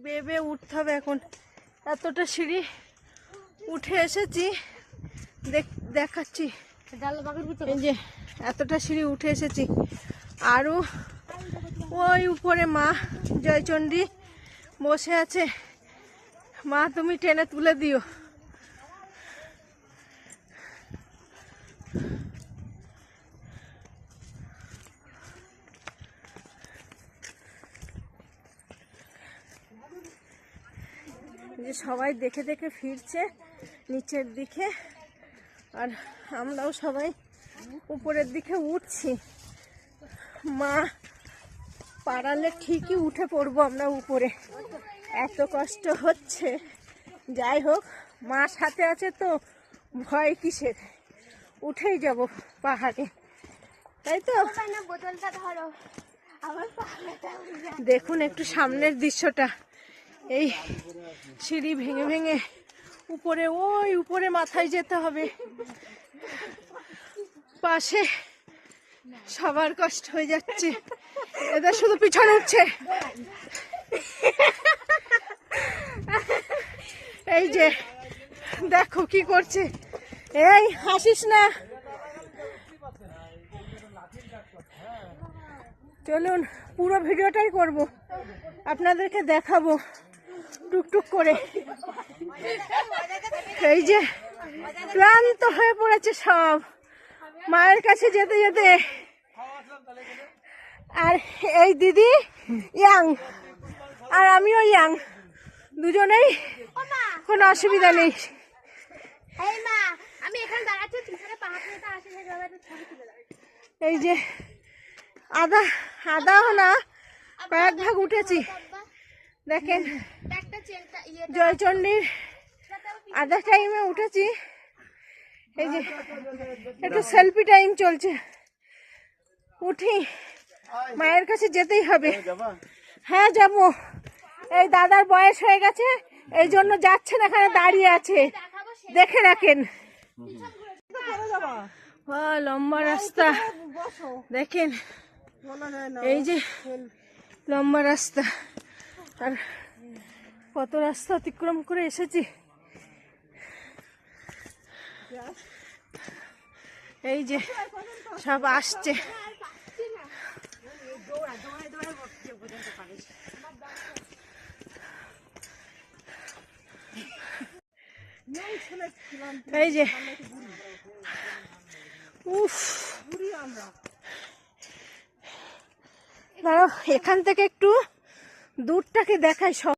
বেয়ে বেয়ে উঠতে হবে এখন। এতটা সিঁড়ি উঠে এসেছি, দেখাচ্ছি। এই যে এতটা সিঁড়ি উঠে এসেছি, আরও ওই উপরে মা জয়চণ্ডী বসে আছে। মা তুমি টেনে তুলে দিও। যে সবাই দেখে দেখে ফিরছে নিচের দিকে, আর আমরাও সবাই উপরের দিকে উঠছি। মা পারালে ঠিকই উঠে পড়বো আমরা উপরে, এত কষ্ট হচ্ছে। যাই হোক, মা সাথে আছে তো ভয় কিসের, উঠেই যাব পাহাড়ে, তাই তো। দেখুন একটু সামনের দৃশ্যটা, এই সিঁড়ি ভেঙে ভেঙে উপরে, ওই উপরে মাথায় যেতে হবে। পাশে সবার কষ্ট হয়ে যাচ্ছে, এদের শুধু পিছনে উঠছে। এই যে দেখো কি করছে, এই হাসিস না। চলুন পুরো ভিডিওটাই করব, আপনাদেরকে দেখাবো টুকটুক করে। এই যে ক্লান্ত হয়ে পড়েছে সব মায়ের কাছে যেতে যেতে। আর এই দিদি ইয়াং, আর আমিও ইয়াং, দুজনেই কোনো অসুবিধা নেই। এই যে আধাও না, কয়েক ভাগ উঠেছি। দেখেন জয়চণ্ডীর আধা টাইমে উঠেছি। এই যে একটু সেলফি টাইম চলছে, উঠি, মায়ের কাছে যেতেই হবে। হ্যাঁ যাবো, এই দাদার বয়স হয়ে গেছে, এই জন্য যাচ্ছেন, এখানে দাঁড়িয়ে আছে, দেখে রাখেন। লম্বা রাস্তা দেখেন, এই যে লম্বা রাস্তা, আর কত রাস্তা অতিক্রম করে এসেছি। এই যে সব আসছে, এই যে উফ, দাঁড়াও এখান থেকে একটু দূরটাকে দেখাই। সব